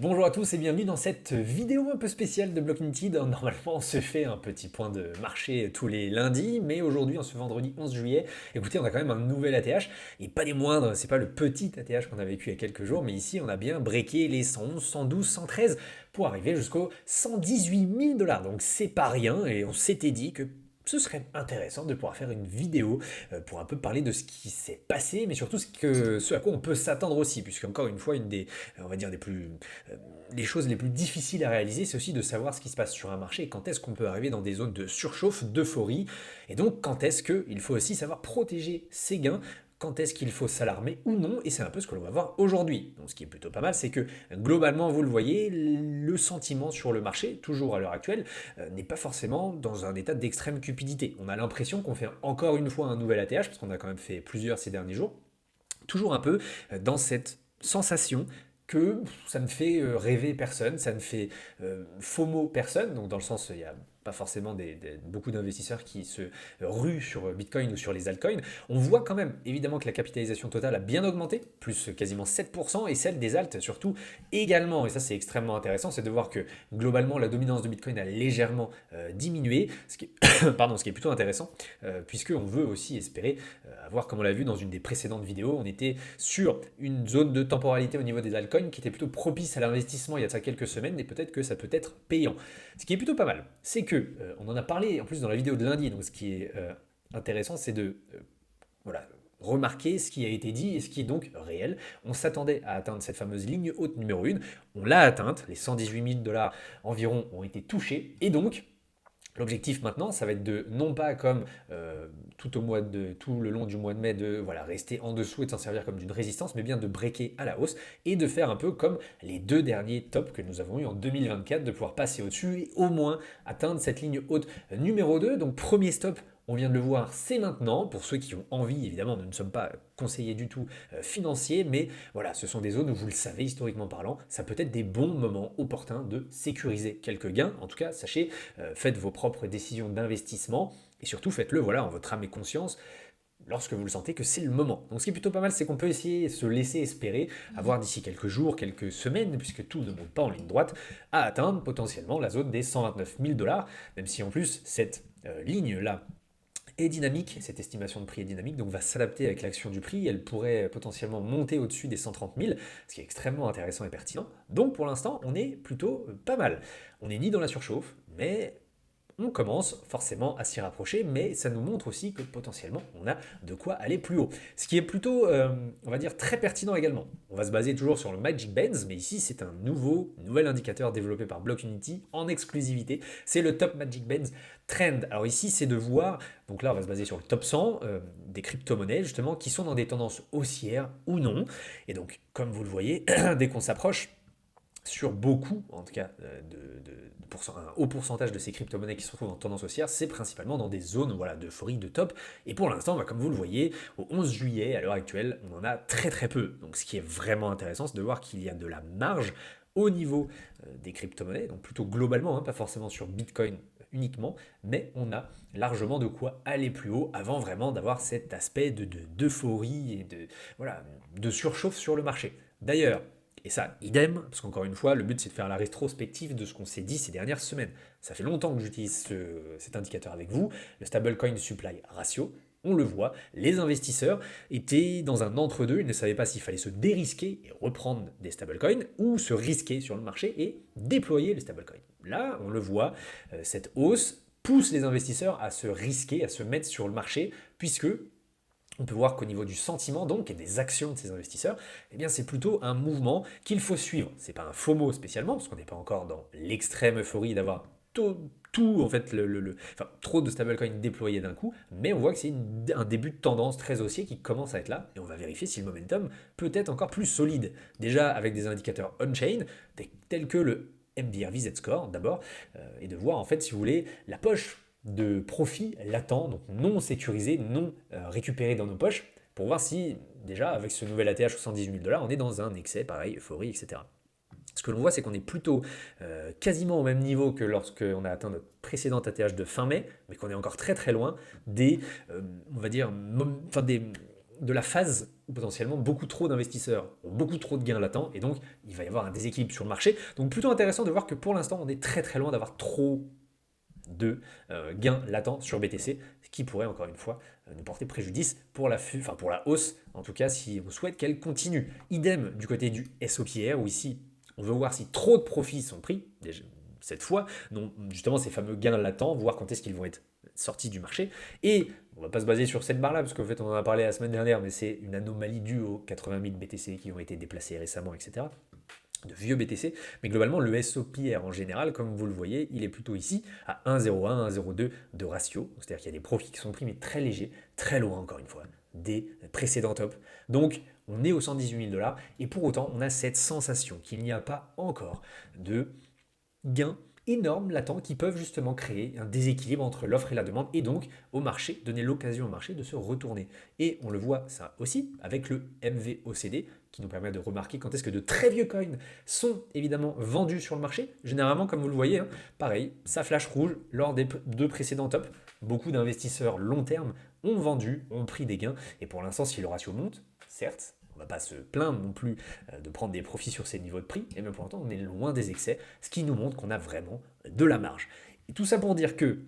Bonjour à tous et bienvenue dans cette vidéo un peu spéciale de Block United. Normalement, on se fait un petit point de marché tous les lundis, mais aujourd'hui, en ce vendredi 11 juillet, écoutez, on a quand même un nouvel ATH, et pas des moindres, c'est pas le petit ATH qu'on a vécu il y a quelques jours, mais ici, on a bien breaké les 111, 112, 113 pour arriver jusqu'aux 118 000 dollars. Donc c'est pas rien, et on s'était dit que ce serait intéressant de pouvoir faire une vidéo pour un peu parler de ce qui s'est passé, mais surtout ce à quoi on peut s'attendre aussi, puisque encore une fois, une des, on va dire, euh, les choses les plus difficiles à réaliser, c'est aussi de savoir ce qui se passe sur un marché et quand est-ce qu'on peut arriver dans des zones de surchauffe, d'euphorie, et donc quand est-ce qu'il faut aussi savoir protéger ses gains, quand est-ce qu'il faut s'alarmer ou non, et c'est un peu ce que l'on va voir aujourd'hui. Donc ce qui est plutôt pas mal, c'est que globalement, vous le voyez, le sentiment sur le marché, toujours à l'heure actuelle, n'est pas forcément dans un état d'extrême cupidité. On a l'impression qu'on fait encore une fois un nouvel ATH, parce qu'on a quand même fait plusieurs ces derniers jours, toujours un peu dans cette sensation que ça ne fait rêver personne, ça ne fait FOMO personne, donc dans le sens, il y a pas forcément beaucoup d'investisseurs qui se ruent sur Bitcoin ou sur les altcoins. On voit quand même, évidemment, que la capitalisation totale a bien augmenté, plus quasiment 7%, et celle des alts surtout également. Et ça, c'est extrêmement intéressant, c'est de voir que globalement, la dominance de Bitcoin a légèrement diminué, ce qui est, pardon, ce qui est plutôt intéressant, puisqu'on veut aussi espérer avoir, comme on l'a vu dans une des précédentes vidéos, on était sur une zone de temporalité au niveau des altcoins qui était plutôt propice à l'investissement il y a de ça quelques semaines, et peut-être que ça peut être payant. Ce qui est plutôt pas mal, c'est que, on en a parlé en plus dans la vidéo de lundi, donc ce qui est intéressant, c'est de voilà, remarquer ce qui a été dit et ce qui est donc réel. On s'attendait à atteindre cette fameuse ligne haute numéro 1, on l'a atteinte, les 118 000 dollars environ ont été touchés, et donc l'objectif maintenant, ça va être de, non pas comme tout le long du mois de mai, de voilà, rester en dessous et de s'en servir comme d'une résistance, mais bien de breaker à la hausse et de faire un peu comme les deux derniers tops que nous avons eu en 2024, de pouvoir passer au-dessus et au moins atteindre cette ligne haute numéro 2. Donc premier stop, on vient de le voir, c'est maintenant. Pour ceux qui ont envie, évidemment, nous ne sommes pas conseillers du tout financiers, mais voilà, ce sont des zones où vous le savez, historiquement parlant, ça peut être des bons moments opportuns de sécuriser quelques gains. En tout cas, sachez, faites vos propres décisions d'investissement et surtout faites-le voilà, en votre âme et conscience lorsque vous le sentez que c'est le moment. Donc ce qui est plutôt pas mal, c'est qu'on peut essayer de se laisser espérer avoir d'ici quelques jours, quelques semaines, puisque tout ne monte pas en ligne droite, à atteindre potentiellement la zone des 129 000 dollars, même si en plus cette ligne-là est dynamique, cette estimation de prix est dynamique, donc va s'adapter avec l'action du prix, elle pourrait potentiellement monter au-dessus des 130 000, ce qui est extrêmement intéressant et pertinent. Donc pour l'instant, on est plutôt pas mal. On n'est ni dans la surchauffe, mais on commence forcément à s'y rapprocher, mais ça nous montre aussi que potentiellement on a de quoi aller plus haut. Ce qui est plutôt, on va dire, très pertinent également. On va se baser toujours sur le Magic Bands, mais ici c'est un nouvel indicateur développé par Block Unity en exclusivité. C'est le Top Magic Bands Trend. Alors ici c'est de voir, donc là on va se baser sur le top 100 des crypto-monnaies justement qui sont dans des tendances haussières ou non. Et donc comme vous le voyez, dès qu'on s'approche sur beaucoup, en tout cas, un haut pourcentage de ces crypto-monnaies qui se retrouvent en tendance haussière, c'est principalement dans des zones voilà, d'euphorie, de top. Et pour l'instant, bah, comme vous le voyez, au 11 juillet, à l'heure actuelle, on en a très très peu. Donc ce qui est vraiment intéressant, c'est de voir qu'il y a de la marge au niveau des crypto-monnaies, donc plutôt globalement, hein, pas forcément sur Bitcoin uniquement, mais on a largement de quoi aller plus haut avant vraiment d'avoir cet aspect d'euphorie et voilà, de surchauffe sur le marché. D'ailleurs, et ça, idem, parce qu'encore une fois, le but c'est de faire la rétrospective de ce qu'on s'est dit ces dernières semaines. Ça fait longtemps que j'utilise cet indicateur avec vous, le stablecoin supply ratio. On le voit, les investisseurs étaient dans un entre-deux, ils ne savaient pas s'il fallait se dérisquer et reprendre des stablecoins ou se risquer sur le marché et déployer les stablecoins. Là, on le voit, cette hausse pousse les investisseurs à se risquer, à se mettre sur le marché, puisque on peut voir qu'au niveau du sentiment donc et des actions de ces investisseurs, eh bien c'est plutôt un mouvement qu'il faut suivre. C'est pas un FOMO spécialement parce qu'on n'est pas encore dans l'extrême euphorie d'avoir tout en fait enfin, trop de stablecoins déployés d'un coup, mais on voit que c'est un début de tendance très haussier qui commence à être là et on va vérifier si le momentum peut être encore plus solide. Déjà avec des indicateurs on-chain tels que le MDR Z-Score d'abord et de voir en fait si vous voulez la poche de profit latent, donc non sécurisé, non récupéré dans nos poches, pour voir si, déjà, avec ce nouvel ATH 78 000 dollars, on est dans un excès, pareil, euphorie, etc. Ce que l'on voit, c'est qu'on est plutôt quasiment au même niveau que lorsqu'on a atteint notre précédent ATH de fin mai, mais qu'on est encore très très loin des, on va dire, de la phase où potentiellement beaucoup trop d'investisseurs ont beaucoup trop de gains latents, et donc il va y avoir un déséquilibre sur le marché. Donc plutôt intéressant de voir que pour l'instant, on est très très loin d'avoir trop de gains latents sur BTC, ce qui pourrait encore une fois nous porter préjudice pour pour la hausse, en tout cas si on souhaite qu'elle continue. Idem du côté du SOPR, où ici on veut voir si trop de profits sont pris, déjà, cette fois, donc justement ces fameux gains latents, voir quand est-ce qu'ils vont être sortis du marché. Et on ne va pas se baser sur cette barre là, parce qu'en fait on en a parlé la semaine dernière, mais c'est une anomalie due aux 80 000 BTC qui ont été déplacés récemment, etc., de vieux BTC, mais globalement le SOPR en général, comme vous le voyez, il est plutôt ici à 1,01, 1,02 de ratio, c'est-à-dire qu'il y a des profits qui sont pris mais très légers, très loin encore une fois, des précédents tops. Donc on est aux 118 000 $, et pour autant on a cette sensation qu'il n'y a pas encore de gains énormes latents qui peuvent justement créer un déséquilibre entre l'offre et la demande, et donc au marché, donner l'occasion au marché de se retourner. Et on le voit ça aussi avec le MVOCD, qui nous permet de remarquer quand est-ce que de très vieux coins sont évidemment vendus sur le marché. Généralement, comme vous le voyez, hein, pareil, ça flash rouge lors des deux précédents tops. Beaucoup d'investisseurs long terme ont vendu, ont pris des gains, et pour l'instant, si le ratio monte, certes, on ne va pas se plaindre non plus de prendre des profits sur ces niveaux de prix, et même pour l'instant, on est loin des excès, ce qui nous montre qu'on a vraiment de la marge. Et tout ça pour dire que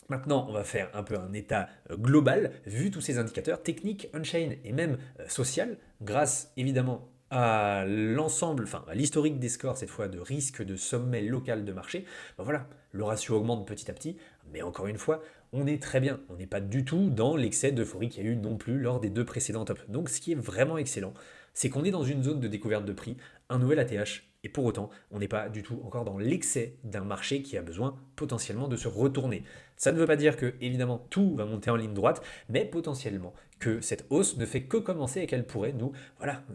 maintenant, on va faire un peu un état global, vu tous ces indicateurs techniques, on-chain et même social, grâce évidemment à l'ensemble, enfin à l'historique des scores, cette fois de risque de sommet local de marché. Ben voilà, le ratio augmente petit à petit, mais encore une fois, on est très bien. On n'est pas du tout dans l'excès d'euphorie qu'il y a eu non plus lors des deux précédents tops. Donc ce qui est vraiment excellent, c'est qu'on est dans une zone de découverte de prix, un nouvel ATH, et pour autant, on n'est pas du tout encore dans l'excès d'un marché qui a besoin potentiellement de se retourner. Ça ne veut pas dire que, évidemment, tout va monter en ligne droite, mais potentiellement que cette hausse ne fait que commencer et qu'elle pourrait nous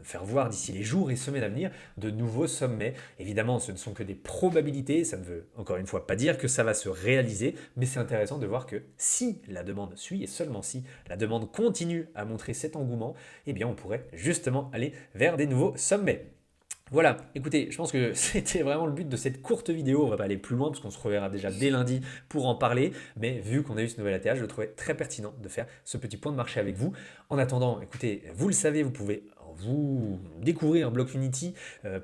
faire voir d'ici les jours et semaines à venir de nouveaux sommets. Évidemment, ce ne sont que des probabilités, ça ne veut encore une fois pas dire que ça va se réaliser, mais c'est intéressant de voir que si la demande suit, et seulement si la demande continue à montrer cet engouement, eh bien on pourrait justement aller vers des nouveaux sommets. Voilà, écoutez, je pense que c'était vraiment le but de cette courte vidéo. On va pas aller plus loin parce qu'on se reverra déjà dès lundi pour en parler. Mais vu qu'on a eu ce nouvel ATH, je le trouvais très pertinent de faire ce petit point de marché avec vous. En attendant, écoutez, vous le savez, vous pouvez vous découvrir Block Unity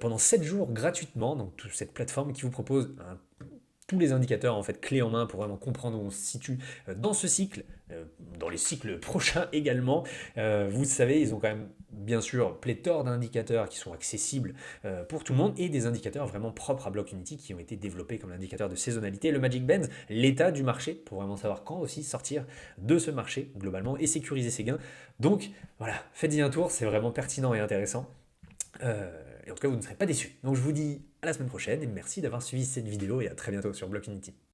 pendant 7 jours gratuitement. Donc toute cette plateforme qui vous propose tous les indicateurs en fait clés en main pour vraiment comprendre où on se situe dans ce cycle, dans les cycles prochains également. Vous savez, ils ont quand même bien sûr pléthore d'indicateurs qui sont accessibles pour tout le monde, et des indicateurs vraiment propres à Block Unity qui ont été développés comme l'indicateur de saisonnalité, le Magic Bands, l'état du marché pour vraiment savoir quand aussi sortir de ce marché globalement et sécuriser ses gains. Donc voilà, faites-y un tour, c'est vraiment pertinent et intéressant. Et en tout cas, vous ne serez pas déçus. Donc je vous dis à la semaine prochaine et merci d'avoir suivi cette vidéo et à très bientôt sur Block Unity.